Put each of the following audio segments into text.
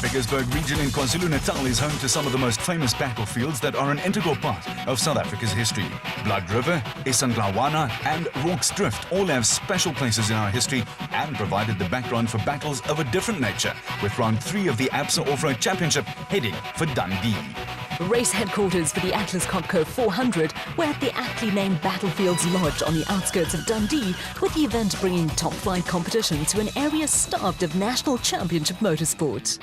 Pietersburg region in KwaZulu-Natal is home to some of the most famous battlefields that are an integral part of South Africa's history. Blood River, Isandlawana and Rorke's Drift all have special places in our history and provided the background for battles of a different nature, with round 3 of the Absa Off-Road Championship heading for Dundee. Race headquarters for the Atlas Copco 400 were at the aptly named Battlefields Lodge on the outskirts of Dundee, with the event bringing top-flight competition to an area starved of national championship motorsport.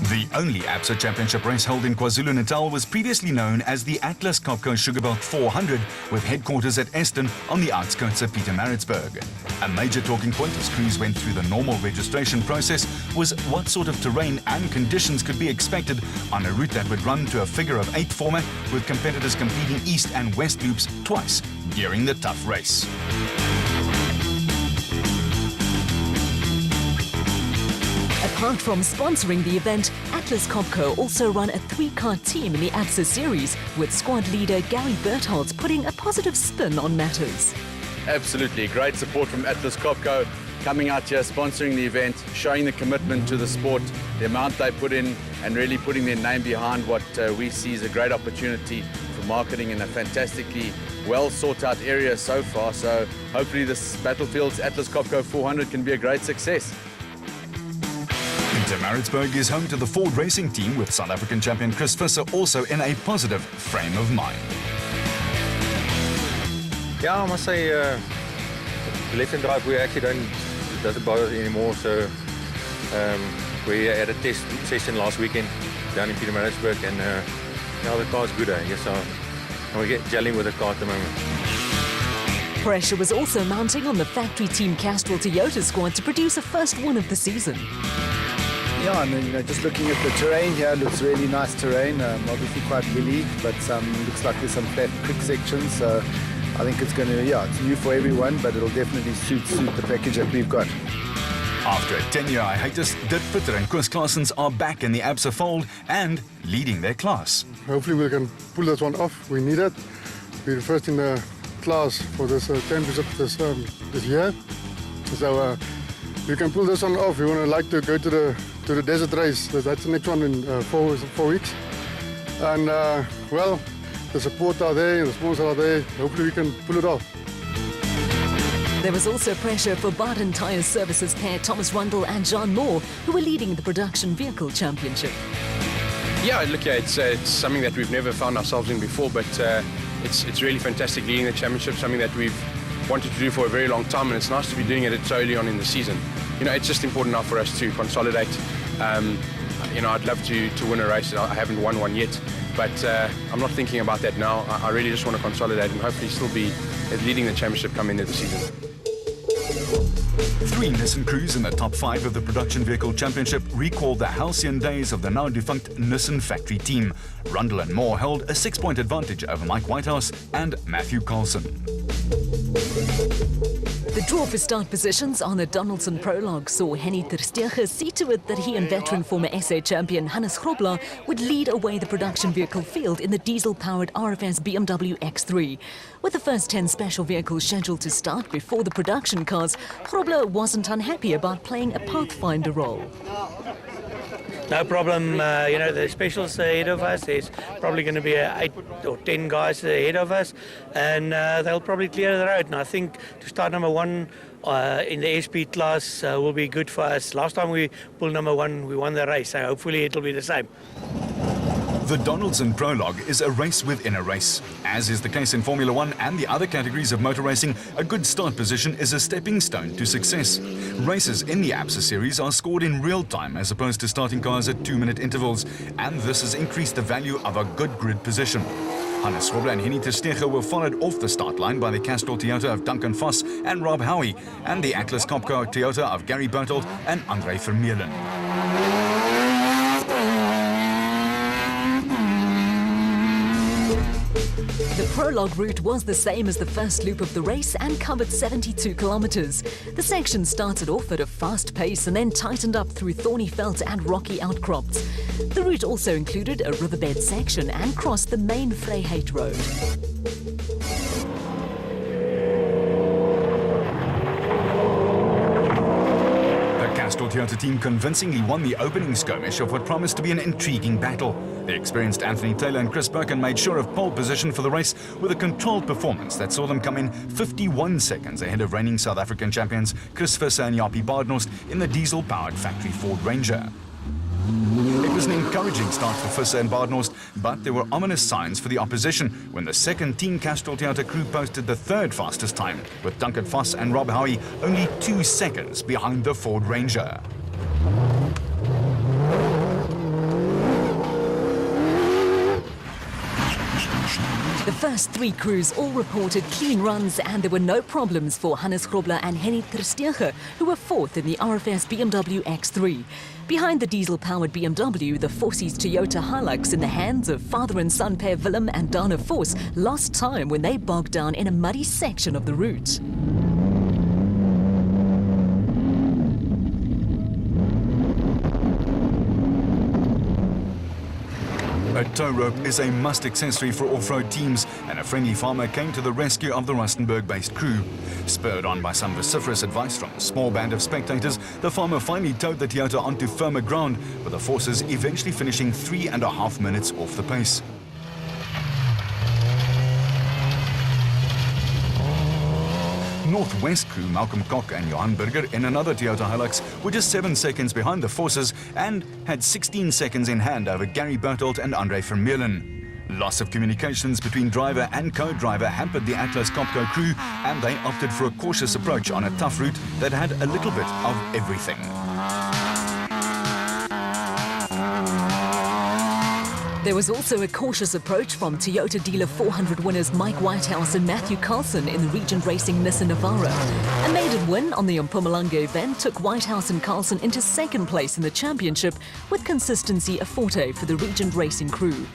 The only Absa Championship race held in KwaZulu-Natal was previously known as the Atlas Copco Sugarbelt 400, with headquarters at Eston on the outskirts of Pietermaritzburg. A major talking point as crews went through the normal registration process was what sort of terrain and conditions could be expected on a route that would run to a figure-of-8 format, with competitors completing east and west loops twice during the tough race. Apart from sponsoring the event, Atlas Copco also run a 3-car team in the Absa series, with squad leader Gary Bertholdt putting a positive spin on matters. Absolutely, great support from Atlas Copco, coming out here, sponsoring the event, showing the commitment to the sport, the amount they put in, and really putting their name behind what we see as a great opportunity for marketing in a fantastically well sought out area so far. So hopefully this Battlefield's Atlas Copco 400 can be a great success. Pietermaritzburg is home to the Ford racing team, with South African champion Chris Visser also in a positive frame of mind. Yeah, I must say, left and drive we actually it doesn't bother us anymore. So we had a test session last weekend down in Pietermaritzburg, and now the car's good, I guess. So we get gelling with the car at the moment. Pressure was also mounting on the factory team Castrol Toyota squad to produce a first win of the season. Yeah, and just looking at the terrain here, looks really nice terrain. Obviously quite hilly, but looks like there's some flat quick sections. So I think it's going to, it's new for everyone, but it'll definitely suit the package that we've got. After a 10-year hiatus, Dit Pitter and Chris Claessens are back in the Absa fold and leading their class. Hopefully we can pull this one off. We need it. We're first in the class for this championship this year. So we can pull this one off. We want to like to go to the desert race. That's the next one in 4 weeks. And well, the support are there, the sponsors are there. Hopefully we can pull it off. There was also pressure for Baden Tyre Services pair Thomas Rundle and John Moore, who were leading the production vehicle championship. Yeah, look, it's something that we've never found ourselves in before, but it's really fantastic leading the championship, something that we've wanted to do for a very long time, and it's nice to be doing it so early on in the season. It's just important now for us to consolidate. I'd love to win a race. I haven't won one yet, but I'm not thinking about that now. I really just want to consolidate and hopefully still be leading the championship come into the season. 3 Nissan crews in the top 5 of the Production Vehicle Championship recalled the halcyon days of the now-defunct Nissan factory team. Rundle and Moore held a 6-point advantage over Mike Whitehouse and Matthew Carlson. The draw for start positions on the Donaldson Prologue saw Henny ter Steege see to it that he and veteran former SA champion Hannes Grobler would lead away the production vehicle field in the diesel-powered RFS BMW X3. With the first 10 special vehicles scheduled to start before the production cars, Grobler wasn't unhappy about playing a pathfinder role. No problem, the specials ahead of us. There's probably going to be 8 or 10 guys ahead of us, and they'll probably clear the road. And I think to start number 1 in the SP class will be good for us. Last time we pulled number 1, we won the race, so hopefully it'll be the same. The Donaldson Prologue is a race within a race. As is the case in Formula 1 and the other categories of motor racing, a good start position is a stepping stone to success. Races in the Absa series are scored in real time as opposed to starting cars at 2-minute intervals, and this has increased the value of a good grid position. Hannes Grobler and Henny ter Steege were followed off the start line by the Castrol Toyota of Duncan Voss and Rob Howie, and the Atlas Copco Toyota of Gary Bertholdt and Andre Vermeulen. The prologue route was the same as the first loop of the race and covered 72 kilometers. The section started off at a fast pace and then tightened up through thorny veld and rocky outcrops. The route also included a riverbed section and crossed the main Vryheid Road. Toyota team convincingly won the opening skirmish of what promised to be an intriguing battle. The experienced Anthony Taylor and Chris Birkin made sure of pole position for the race with a controlled performance that saw them come in 51 seconds ahead of reigning South African champions Chris Visser and Jaapie Baardnost in the diesel-powered factory Ford Ranger. It was an encouraging start for Visser and Baardnost, but there were ominous signs for the opposition when the second Team Castrol Toyota crew posted the third fastest time, with Duncan Voss and Rob Howie only 2 seconds behind the Ford Ranger. The first 3 crews all reported clean runs and there were no problems for Hannes Grobler and Henny Terstegen, who were 4th in the RFS BMW X3. Behind the diesel-powered BMW, the Forces Toyota Hilux in the hands of father and son pair Willem and Dana Vos lost time when they bogged down in a muddy section of the route. A tow rope is a must accessory for off-road teams, and a friendly farmer came to the rescue of the Rustenburg-based crew. Spurred on by some vociferous advice from a small band of spectators, the farmer finally towed the Toyota onto firmer ground, with the forces eventually finishing 3.5 minutes off the pace. Northwest crew Malcolm Koch and Johan Burger in another Toyota Hilux were just 7 seconds behind the forces and had 16 seconds in hand over Gary Bertolt and Andre Vermeulen. Loss of communications between driver and co-driver hampered the Atlas Copco crew, and they opted for a cautious approach on a tough route that had a little bit of everything. There was also a cautious approach from Toyota Dealer 400 winners Mike Whitehouse and Matthew Carlson in the Regent Racing Nissan Navara. A maiden win on the Mpumalanga event took Whitehouse and Carlson into 2nd place in the championship, with consistency a forte for the Regent Racing crew.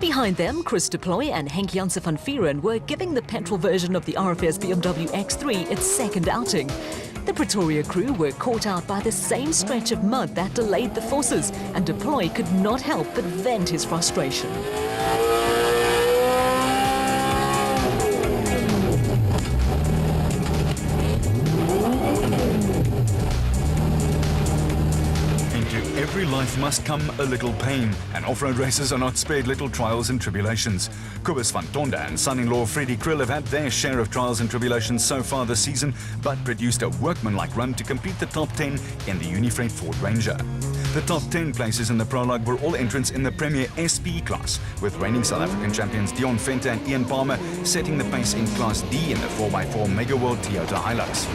Behind them, Chris de Ploy and Henk Janse van Vieren were giving the petrol version of the RFS BMW X3 its 2nd outing. The Pretoria crew were caught out by the same stretch of mud that delayed the forces, and de Ploy could not help but vent his frustration. Every life must come a little pain, and off-road racers are not spared little trials and tribulations. Kobus van Tonda and son-in-law Freddie Krill have had their share of trials and tribulations so far this season, but produced a workmanlike run to complete the top 10 in the Unifred Ford Ranger. The top 10 places in the prologue were all entrants in the Premier SP class, with reigning South African champions Dion Venter and Ian Palmer setting the pace in Class D in the 4x4 Mega World Toyota Hilux.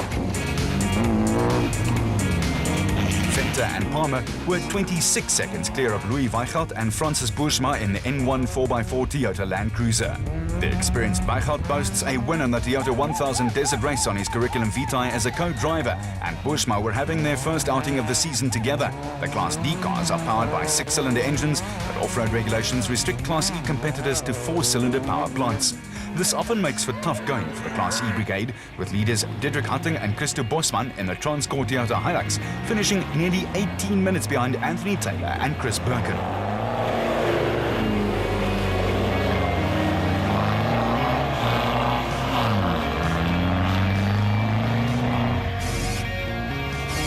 Venter and Palmer were 26 seconds clear of Louis Weichelt and Francis Bushma in the N1 4x4 Toyota Land Cruiser. The experienced Weichelt boasts a win on the Toyota 1000 Desert Race on his curriculum vitae as a co-driver, and Bushma were having their first outing of the season together. The Class D cars are powered by 6-cylinder engines, but off-road regulations restrict Class E competitors to 4-cylinder power plants. This often makes for tough going for the Class E brigade, with leaders Diederik Hatting and Christo Bosman in the Transcore Toyota Hilux finishing nearly 18 minutes behind Anthony Taylor and Chris Birkin.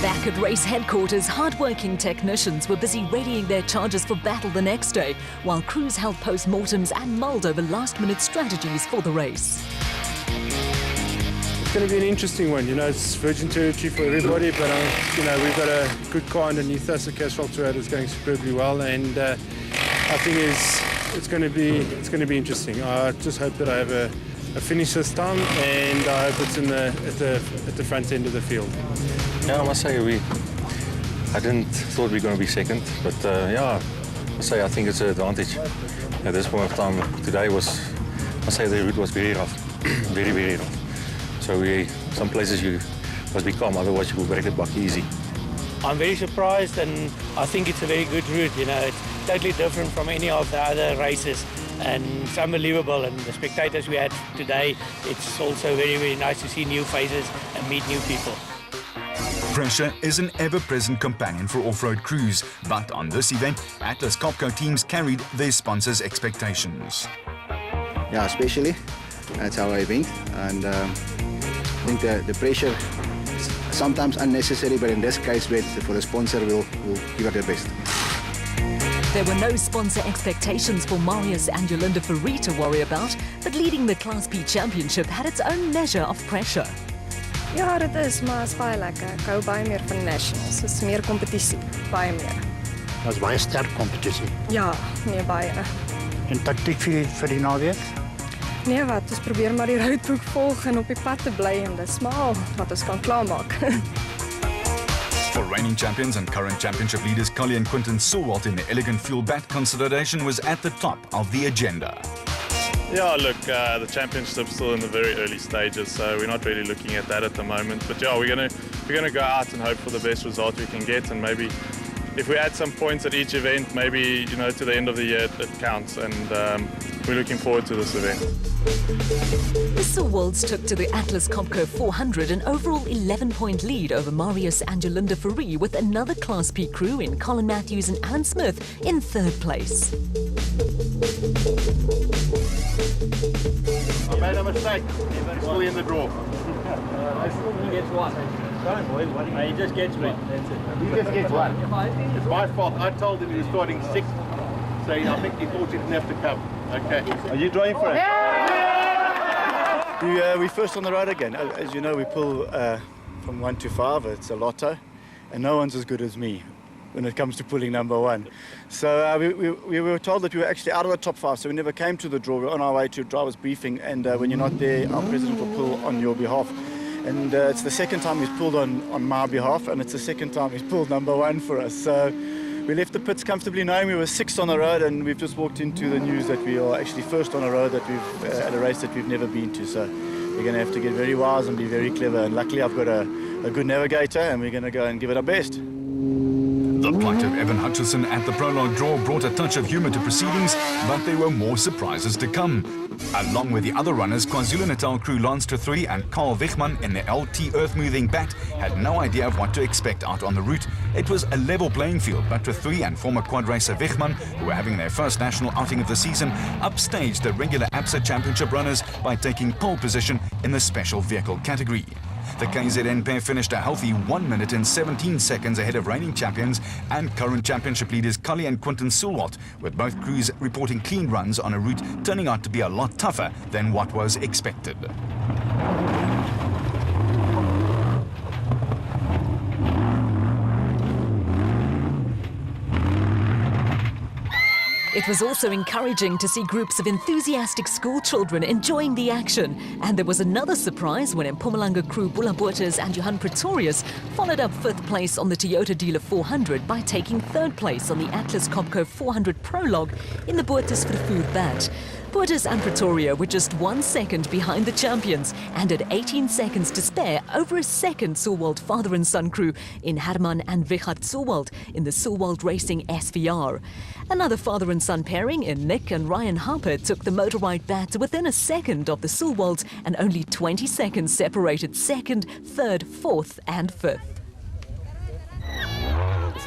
Back at race headquarters, hard-working technicians were busy readying their chargers for battle the next day, while crews held post-mortems and mulled over last-minute strategies for the race. It's going to be an interesting one. You know, it's virgin territory for everybody, but you know, we've got a good car underneath us. The Castrol Toyota is going superbly well, and I think it's going to be interesting. I just hope that I have a finish this time, and I hope it's at the front end of the field. Yeah, I must say I didn't thought we were going to be second, but yeah, I think it's an advantage at this point of time. Today the route was very rough, very, very rough. So some places you must be calm, otherwise you will break it back easy. I'm very surprised, and I think it's a very good route. You know, it's totally different from any of the other races, and it's unbelievable. And the spectators we had today, it's also very, very nice to see new faces and meet new people. Pressure is an ever-present companion for off-road crews, but on this event, Atlas Copco teams carried their sponsors' expectations. Yeah, especially. That's our event, and I think the pressure, sometimes unnecessary, but in this case, for the sponsor, we'll give it their best. There were no sponsor expectations for Marius and Jolanda Fourie to worry about, but leading the Class P Championship had its own measure of pressure. Ja, dit is, maar is baie lekker. Ek hou baie meer van nationals. Dit is meer kompetisie, baie meer. Dat is baie sterk competitie. Ja, nee, baie. En tactiek vir die naweek? Nee, wat, ons probeer maar die roadboek volg en op die pad te bly en dis maar wat ons kan klaarmaak. For reigning champions and current championship leaders, Collie and Quinton Sulwalt in the elegant fuel bat consolidation was at the top of the agenda. Yeah, look, the championship's still in the very early stages, so we're not really looking at that at the moment. But yeah, we're gonna go out and hope for the best result we can get, and maybe if we add some points at each event, maybe to the end of the year it counts, and we're looking forward to this event. The Sulwalts took to the Atlas Copco 400 an overall 11-point lead over Marius and Jolanda Fourie, with another Class P crew in Colin Matthews and Alan Smith in third place. I made a mistake. He's fully in the draw. I still gets one. Don't boys, what do you... He just gets one. That's it. He just gets one. It's my fault. I told him he was starting sixth, so I think he thought he didn't have to come. Okay. Are you drawing for it? We're first on the road again. As you know, we pull from 1 to 5. It's a lotto, and no one's as good as me when it comes to pulling number one. So we were told that we were actually out of the top 5, so we never came to the draw. We were on our way to driver's briefing, and when you're not there, our president will pull on your behalf. And it's the second time he's pulled on my behalf, and it's the second time he's pulled number one for us. So we left the pits comfortably knowing we were 6th on the road, and we've just walked into the news that we are actually first on a road that we've at a race that we've never been to. So we're going to have to get very wise and be very clever. And luckily I've got a good navigator, and we're going to go and give it our best. The plight of Evan Hutchison at the prologue draw brought a touch of humour to proceedings, but there were more surprises to come. Along with the other runners, KwaZulu-Natal crew Lance Three and Carl Wichmann in the LT earth-moving bat had no idea of what to expect out on the route. It was a level playing field, but Three and former quad racer Wichmann, who were having their first national outing of the season, upstaged the regular ABSA Championship runners by taking pole position in the special vehicle category. The KZN pair finished a healthy 1 minute and 17 seconds ahead of reigning champions and current championship leaders Collie and Quinton Sulwalt, with both crews reporting clean runs on a route turning out to be a lot tougher than what was expected. It was also encouraging to see groups of enthusiastic school children enjoying the action. And there was another surprise when Mpumalanga crew Bula Bottas and Johan Pretorius followed up 5th place on the Toyota Dealer 400 by taking 3rd place on the Atlas Copco 400 Prologue in the Bottas Vervoer bat. Bottas and Pretoria were just 1 second behind the champions and had 18 seconds to spare over a second Sulwalt father and son crew in Herman and Richard Sulwalt in the Sulwalt Racing SVR. Another father and son pairing in Nick and Ryan Harper took the motorbike bat within a second of the Sulwalt, and only 20 seconds separated 2nd, 3rd, 4th and 5th.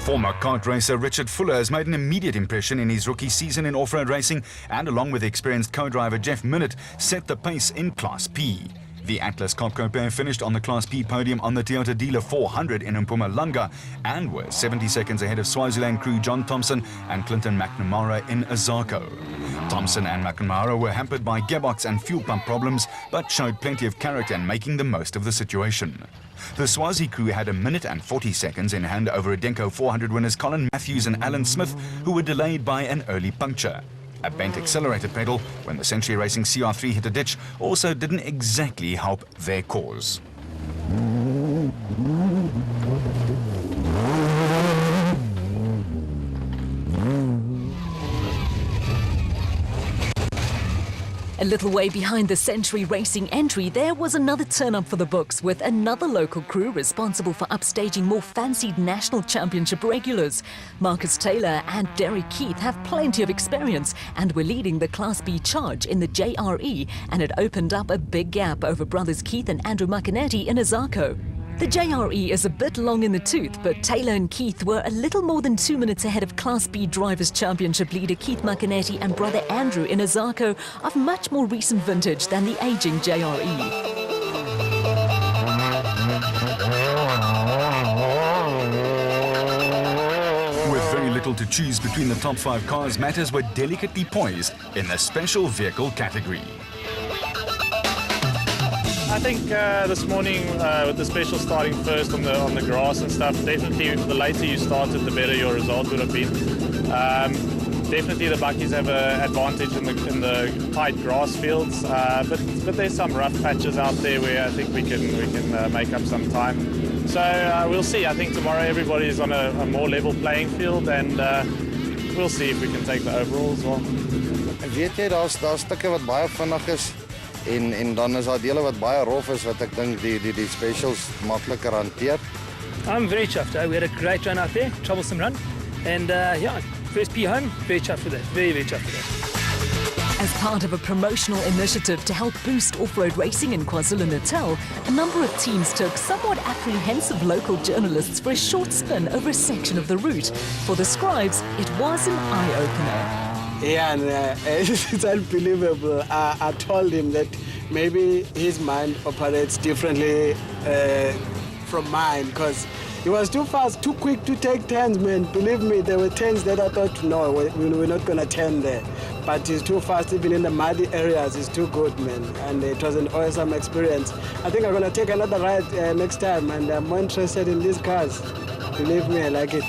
Former kart racer Richard Fuller has made an immediate impression in his rookie season in off-road racing, and along with experienced co-driver Jeff Minnett, set the pace in Class P. The Atlas Copco pair finished on the Class P podium on the Toyota Dealer 400 in Mpumalanga and were 70 seconds ahead of Swaziland crew John Thompson and Clinton McNamara in Azarko. Thompson and McNamara were hampered by gearbox and fuel pump problems, but showed plenty of character in making the most of the situation. The Swazi crew had 1 minute and 40 seconds in hand over Adenko 400 winners Colin Matthews and Alan Smith, who were delayed by an early puncture. A bent accelerator pedal when the Century Racing CR3 hit a ditch also didn't exactly help their cause. A little way behind the Century Racing entry, there was another turn-up for the books, with another local crew responsible for upstaging more fancied national championship regulars. Marcus Taylor and Derek Keith have plenty of experience and were leading the Class B charge in the JRE, and it opened up a big gap over brothers Keith and Andrew Macanetti in Azarko. The JRE is a bit long in the tooth, but Taylor and Keith were a little more than 2 minutes ahead of Class B Drivers' Championship leader Keith Macanetti and brother Andrew in Azarko, of much more recent vintage than the aging JRE. to choose between the top 5 cars, matters were delicately poised in the special vehicle category. I think this morning with the special starting first on the grass and stuff, definitely the later you started, the better your result would have been. Definitely the buckies have an advantage in the tight grass fields, but there's some rough patches out there where I think we can make up some time. So we'll see. I think tomorrow everybody's on a more level playing field, and we'll see if we can take the overall as well. Weet jy, daar's stukke wat baie vinnig is en dan is daar dele wat baie rof is wat ek dink die specials makliker hanteer. I'm very chuffed. We had a great run out there, troublesome run, and yeah, first P home, very chuffed with that, very chuffed with that. As part of a promotional initiative to help boost off-road racing in KwaZulu-Natal, a number of teams took somewhat apprehensive local journalists for a short spin over a section of the route. For the scribes, it was an eye-opener. Yeah, and it's unbelievable. I told him that maybe his mind operates differently from mine, because he was too fast, too quick to take turns, man. Believe me, there were turns that I thought, no, we're not going to turn there. But he's too fast, even in the muddy areas. He's too good, man. And it was an awesome experience. I think I'm going to take another ride next time, and I'm more interested in these cars. Believe me, I like it.